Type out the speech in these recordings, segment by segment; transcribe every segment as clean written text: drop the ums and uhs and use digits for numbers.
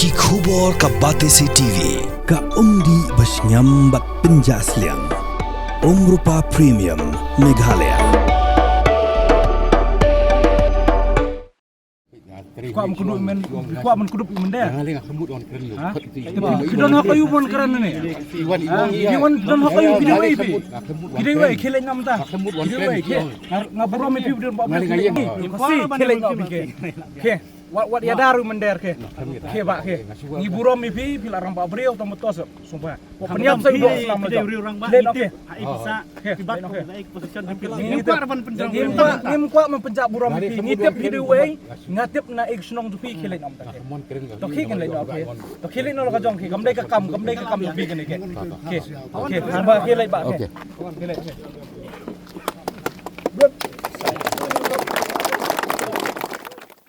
Ki khubor ka Batesi TV. Ka umdi basnyam bak penjaslian. Rupa Premium Meghalaya. Kuat mengkudup mendek. Jangan lagi kemud on keren lu. Kita nak kayu pun keren ni. Iwan dan nak kayu video ini. Video ini kelen nam ta. Video ini ngaburo mi video ba. Pasti kelen ngam ke. Wat ya daru mender ke. Ke ba ke. Ni buro mi pi pilarang ba breu tam tos sumpah. Penyap saya dua selama jam. Kelen okey. Hai bisa tibat naik posisi ni kuat depan penjang. Ni kuat mempenjak buro mi pi. Ngitip video ini ngatip na ik sunong tu pi kelen nam ta. To ki kan le okey. To kelen no ka jong ki kamdai ka kam tu pi kan ke. Okey. Okey. Ba kelen ba ke. Kelen.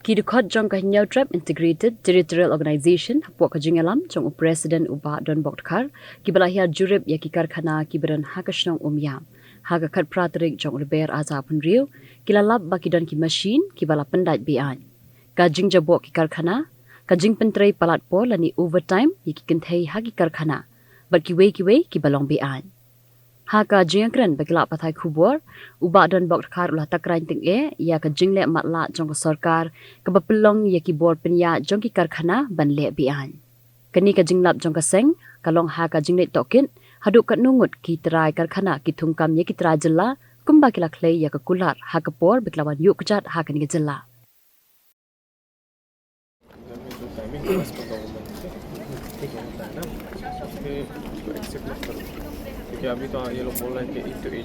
Kidukot jong kahinyau Tribe Integrated Territorial Organization hapuk kajing alam jong Presiden Ubah Don Boktkar kibalahia jurib ya kikar khana kiberan hakashnong umyam haga kat pratrik jong leber aza punriu kilalap bakidon ki machine kibala pendait bian kajing jabok kikar khana kajing pentrai palat po lani overtime ya kikenthei hagi karkhana bat kiwe kibalong bian Haka jengkren bagla pathai khubor Ubah Don Boktkar ulah takrain ting ya ka jingle matla jong sarkar ka bapelong ya ki bor penya jong ki karkhana ban le bian kani ka jinglap jong ka seng kalong ha ka jingle tokin hadu ka nungut ki trai karkhana ki thungkam ya ki trai jilla kumba ki laklei ya ka kular ha ka por beklawan yu kjat ha kani ka jilla क्योंकि अभी तो ये लोग बोल रहे हैं कि 8 to 8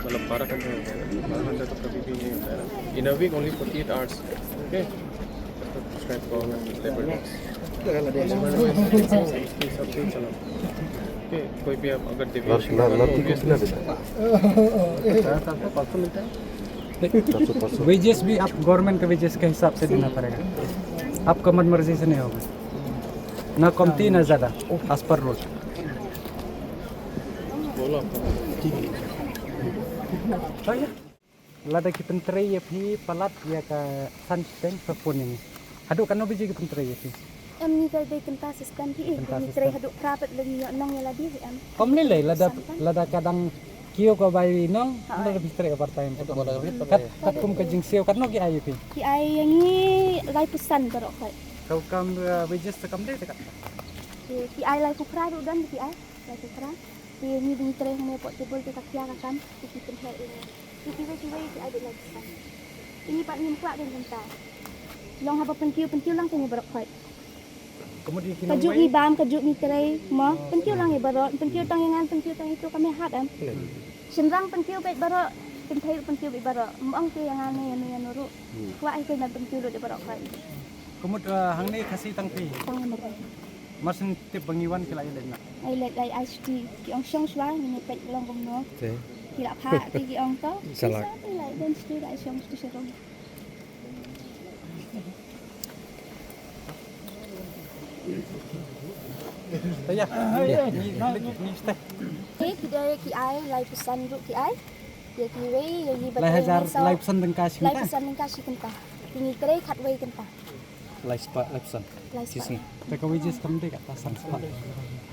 मतलब 12 घंटे होते हैं 12 घंटे तो कभी भी नहीं होता है in a week only 48 hours okay strike government labour loss सब ठीक चला ओके कोई भी आप अगर डिविएशन वेजेस भी आप गवर्नमेंट के वेजेस के हिसाब से देना पड़ेगा आपका मन मर्जी से नहीं होगा ना कमती ना ज़्यादा एज पर रूल बोलो ठीक है तो ya lada ki penteri ya phi palat ya ka san steng sapun ini haduk kan obiji ki penteri ya phi em ni kai dei kenta sistem phi ni trai haduk prapet lagi yo nong ya ladi em om le lada kadang kio ko bai nong lada penteri part time kat kum ka jing seo kat no ki ayu phi ki ai yang ni lai pesan barok kai kau kam wages kam de kat ki ai lai ku pra du dan ki ai lai ku pra thì như đi tre hôm nay bọn tôi bơi các kia các cam thì chỉ cần hệ thì cái cái thì ai được làm sao ini bạn nhìn qua bên chúng ta long apa penkiu lang tanya berok kai kemudian kajuk ni bam kajuk ni tre mo penkiu lang ya berok penkiu tang yang penkiu tang itu kami hat am semrang penkiu bet berok penthai penkiu bet berok mong tu yang ane yang nuru kwa ai kai penkiu lu de berok kai kemudian hang ni kasih tang pi Masin tip pengiwan kila ile na. Ai let ai HT ki ong song swa ni pet long kom no. Ki la pha ti ki ong to. Salah. Lai den stu ai song stu serong. Taya. Ni stay. Ki dia ki ai lai pesan ru ki ai. Dia ki we ni bat. Lai hajar lai pesan teng kasih. Lai pesan teng kasih kenta. Tinggi kre khat we kenta. Lai pesan. Sisi. Teka wages kam de kat pasang spa.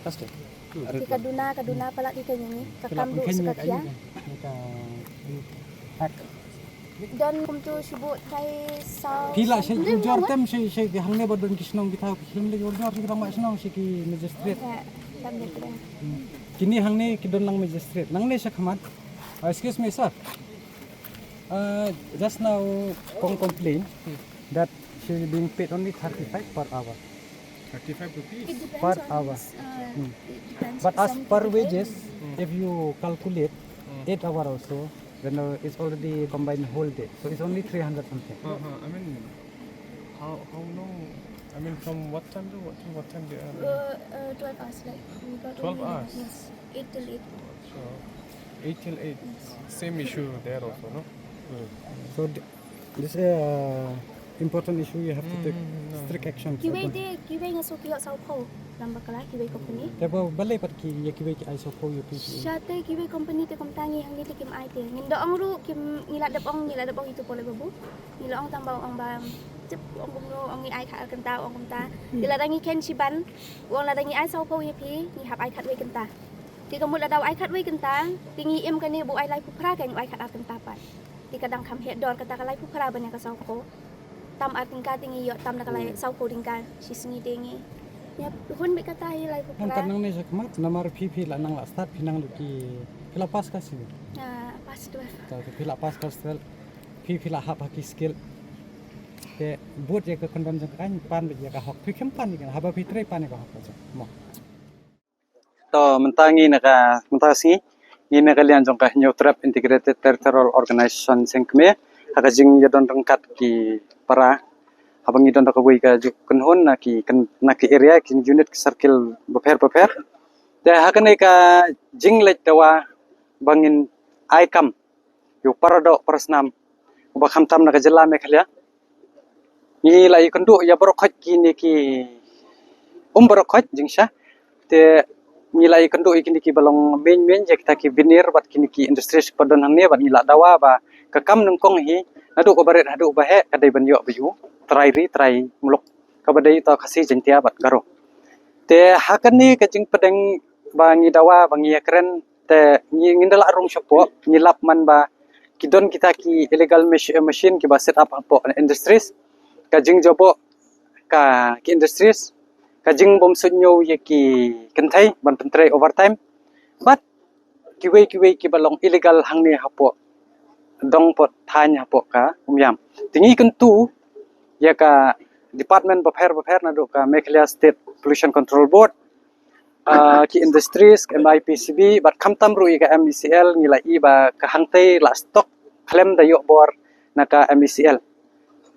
Pasti. Di kaduna pala di kanya ni. Kakam du sekakia. Hak. Dan kum tu subut kai sau. Pila shay jor tem shay hangne bodon kisnong kita film le jor kita mak snong shay ki magistrate. Tam de kre. Kini hangne kidon lang magistrate. Nang le sya khamat. Excuse me sir. Just now kong complain that she being paid only 35 per hour. 35 rupees per hour. But as per wages, if you calculate 8 hours also, then it's already combined whole day. So it's only 300 something. I mean how long I mean from what time to what time they are 12 hours like we got 12 hours yes 8 till 8 so 8 till 8 same issue there also no So this is important issue you have to take strict action. Kiwe ngaso kiyo sa upo lamba kala kiwe company. Tapi balai pat ki ya kiwe ki iso po you please. Syate kiwe company te komtangi hang ni te kim ai te. Ngindo ang ru kim nila dap ong itu pole babu. Nila ong tambah ong bang ông cũng nô ông nghĩ ai khát cần ta ông cũng ta thì là đang nghĩ khen chi bắn ông là đang nghĩ ai sau câu hiệp hí nghĩ hạp ai khát với cần ta thì có một là đầu ai khát với cần ta thì nghĩ em cái này bộ ai lại phúc ra cái ai khát cần ta bạn thì kadang kham head door kata kalai phúc ra banyak sau câu tam tingkat tinggi yo tam nak kalai sau câu tingkat sisngi tinggi ya hun bị kata hi lai phúc Nang ra tanang ni sakmat namar pipi la nang la start pinang luki pila pas kasi. pas tu Ta pila pas kastel pipi la hap haki skill. Te buat ya ke kondon jang kan pan ya ka hok pikem pan ni kan haba pitre pan ni ka hok aja. Mo. To mentangi naka mentasi ini kalian jong ka new trap integrated territorial organization sengkme haka jing ya don rengkat ki para habang idon ka bui ka juk hon na ki area ki unit circle beper te haka ne ka jing lek dawa bangin aikam yu parado prasnam ba khamtam naka jela me khalya ni lai kondu ya borokhat ki ni ki borokhat jingsha te nilai kendu ikini ki balong men je kita ki binir bat kini ki industri padon hangni bat ngila dawa ba kakam nungkong hi nadu ko baret hadu ba he kadai ban yo biu trai muluk kabadai to khasi jentia bat garo te hakani ka jing pedeng ba ngi dawa ba ngi kren te ngi ngindala rung shopo ngilap man ba kidon kita ki illegal machine ki ba set up po industries ka jing jobo ka ki industries kajing bom sunyo ye ki kentai ban pentre overtime but kiwe ki balong illegal hangni hapo dong pot thanya hapo ka umyam tingi kentu ya ka department baper na do ka Meghalaya State Pollution Control Board ki industries ka MIPCB but kamtam ru ka MECL ngila i ba ka hangtai la stock claim da yo bor na ka MECL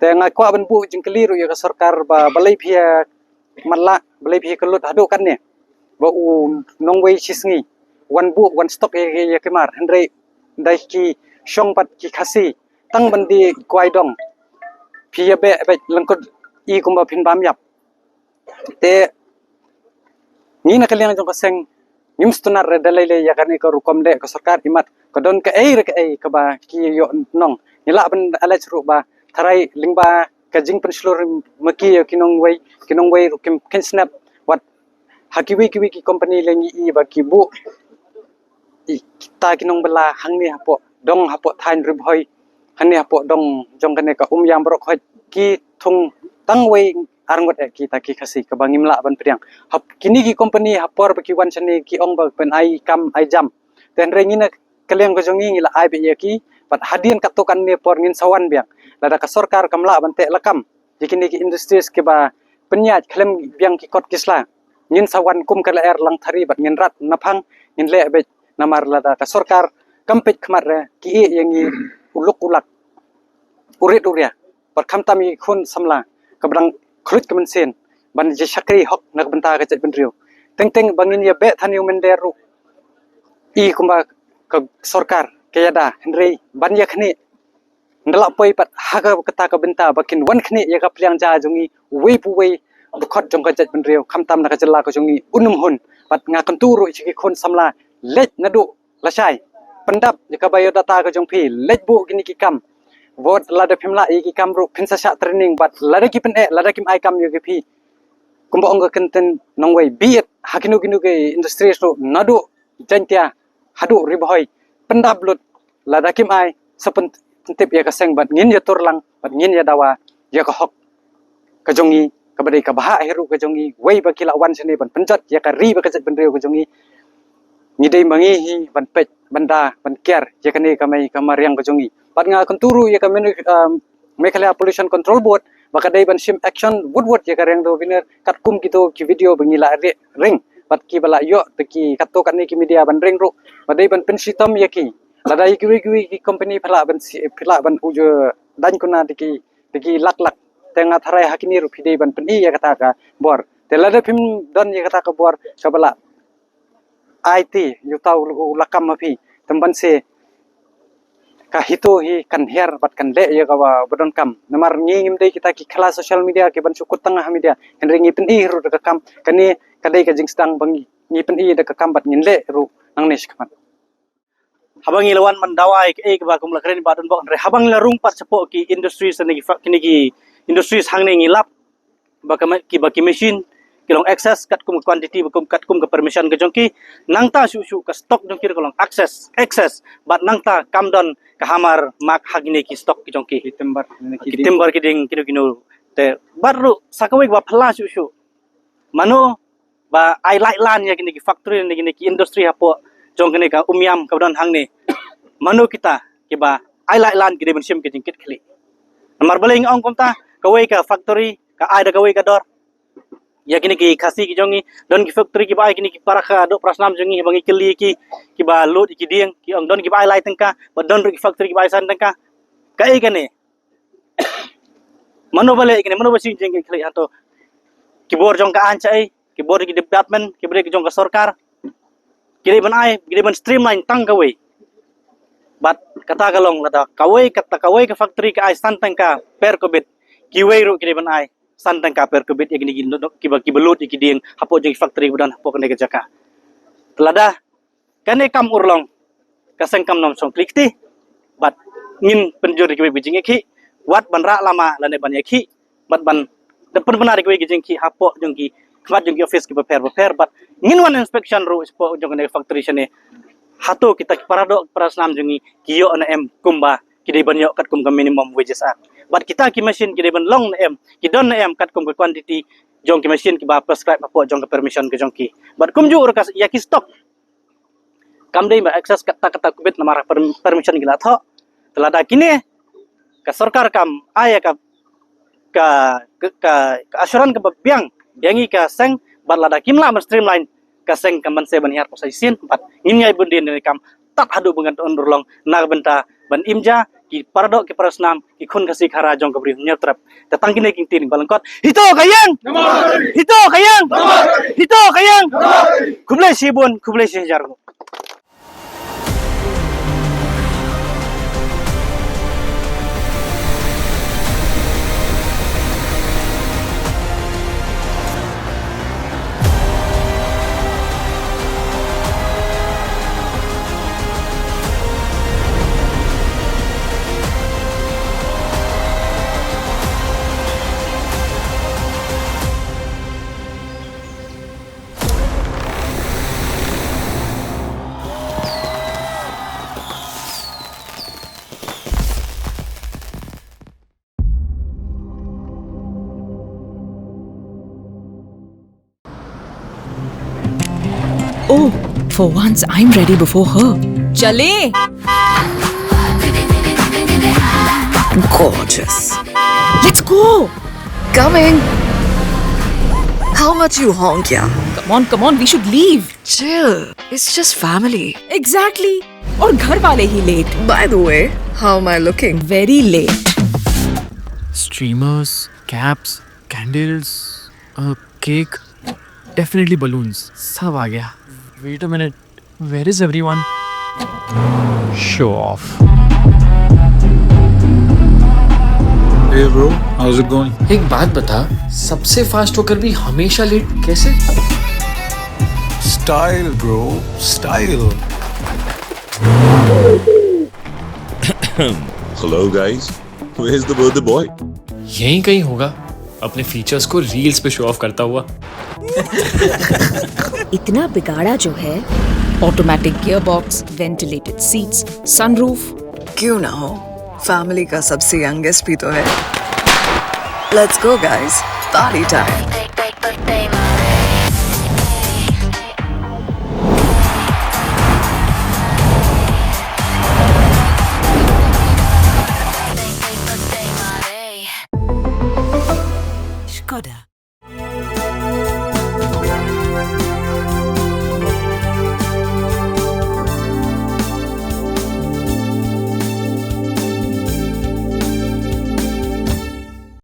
te nga ko ban bu jingkeli ru ya ka sarkar ba balai phia mala belai phi kelut hadu kan ne ba u nongwei chisngi one book one stock ye kemar hendrei dai ki shong pat ki khasi tang bandi kwai dong phi be langkod i kumba phin bam yap te ni na kalian jong kaseng nimstunar dalai le ya kan ko rukom de ko sarkar imat ko don ka ka ba ki yo nong nila ban alaj ru ba tharai lingba kajing penslur maki kinong way kin snap what hakiwi ki company lengi i ba ki bu kita kinong bela hangni hapo dong hapo thain ribhoi hangni hapo dong jong kane ka yam brok hoi ki thung tang way arngot ki ta ki khasi ka bangim la ban priang hap kini ki company hapor ba ki wan chani ki ong ba pen ai kam ai jam ten rengina kaleng ko jongi ngila ai be ki pat hadien katokan ne por ngin sawan biang lada ka sarkar kamla bante lakam jikini ki industries ke ba penyat klem biang ki kot kisla ngin sawan kum kala er lang thari bat ngin rat naphang ngin le be namar lada ka sarkar kampet khmar re ki e yangi uluk urit uria pat khamtami khun samla kabrang khlut kemen sen ban je shakri hok nak benta ka jet benriu teng bangin ya be thaniu menderu i kumba ka sarkar kayada hendrei ban ya khni ndala poi pat haga kata ka benta bakin wan khni ya ka pliang ja jongi wei pu wei bukhot jong ka jet benriu khamtam na ka jela ko jongi unum hun pat nga kan turu chi khon samla lej nadu lasai pendap ya ka bayo data ka jong phi lej bu gini ki kam vot lada phimla i ki kam ru phinsa sha training bat lada ki pen lada kim ai kam yo ki phi kumba ong ka kenten nong wei biet hakinu ginu ke industry ro nadu jantia hadu ribhoi pendap lut lada kim ai sapen tip ya ka seng bat ngin ya turlang bat ngin ya dawa ya ka hok ka jongi ka badai ka baha heru ka jongi wei ba kila wan sene ban penjat ya ka ri ba ka jet benreu ka jongi ngidei mangi hi ban pet banda ban ker ya ka ne ka mai ka mariang ka jongi pat nga konturu ya ka Meghalaya Pollution Control Board ba ka dai ban sim action wood ya ka reng do winner kat kum kito ki video bangila ring pat ki bala yo te ki katto kan ni ki media ban ring ru ba dai ban pensitom ya ki ladai ki company phala ban ujo dan kuna diki lak tenga tharai hakini ru phidei ban peni ya kata ka bor te lada phim don ya kata ka bor sabala IT yutau lakam mapi temban se ka hito hi kan her bat kan le ya ka bodon kam namar ngim dei kita ki khala social media ke ban sukut tengah media henringi peni ru ka kam kani kadai ka jing stang bangi ngi peni da ka kam bat ngin le ru nang nes kamat habang ilawan mandawa ke ba kum lakren ba don bok re habang la rung pat sepo ki industry sene ki kini ki industri sangne ngilap baki mesin kilong access kat kum quantity kat kum ke permission ke jongki nangta su ke stok jongki kolong access but nangta kamdon ke hamar mak hagine ki stok ki jongki timbar kiding kino te baru sakawek ba phla su mano ba ai light lan ya kini ki factory ni kini ki industry hapo jong kini ka umiam kabdon hangne mano kita ki ba ai light lan kide bensim ke jingkit khli mar baling ong komta kawai ka factory ka ai da kawai ka dor ya kini ki khasi ki jongi don ki factory ki ba kini ki parakha do prasnam jongi bangi kili ki ba load ki dieng ki ong don ki ba ai light tengka ba don ki factory ki ba san tengka kai kane mano bale kini mano basi jingkit khli hato ki bor jong ka anchai ki bor ki department ki bre ki jong ka sarkar kiri ban ai kiri ban streamline tang kawai but kata kalong lada kawai ka factory ka ai santang ka per covid kiwei ru kiri ban ai santang ka per covid ya gini ki belut ki dieng hapo jeng factory budan hapo kene ke jaka telada kane kam urlong kaseng kam nom song klikti but ngin penjur ki bijing ki wat ban ra lama lane ban ki bat ban depan benar ki bijing ki hapo jeng ki kmat jeng ki office ki prepare but ngin one inspection ru spo jeng ne factory sene hato kita paradok prasnam jengi kiyo na em kumba kidai ban yok kat kum ka minimum wages act but kita ki machine kidai ban long na em ki don na em kat kum ka quantity jong ki machine ki ba prescribe apo jong ka permission ke jong ki but kum ju ka ya ki stock kam dei ba access kata kubit na marah permission gila tho telada kini ka sarkar kam aya ka asuran ka biang yangi ka seng bat lada kimla streamline kaseng kaman se ban yar pasai sin pat inyai bundin ni kam tat hadu bengan ondurlong na benta ban imja ki paradok ki prasnam ki khun kasi khara jong kabri nyatrap tatang kini king tin balangkot hito kayang kublai sibun kublai sejargo Oh, for once I'm ready before her. Chale! Gorgeous. Let's go! Coming. How much you honk, yeah? Come on, we should leave. Chill. It's just family. Exactly. और घर वाले ही late. By the way, how am I looking? Very late. Streamers, caps, candles, a cake, definitely balloons. सब आ गया. Wait a minute. Where is everyone? Show off. Hey bro, how's it going? एक बात बता, सबसे फास्ट होकर भी हमेशा लेट कैसे? Style bro, style. Hello guys, where's the birthday boy? यहीं कहीं होगा. अपने फीचर्स को रील्स पे शो ऑफ करता हुआ. इतना बिगाड़ा जो है. Automatic gearbox, ventilated seats, sunroof. क्यों ना हो? Family का सबसे youngest भी तो है. Let's go guys, party time. Skoda.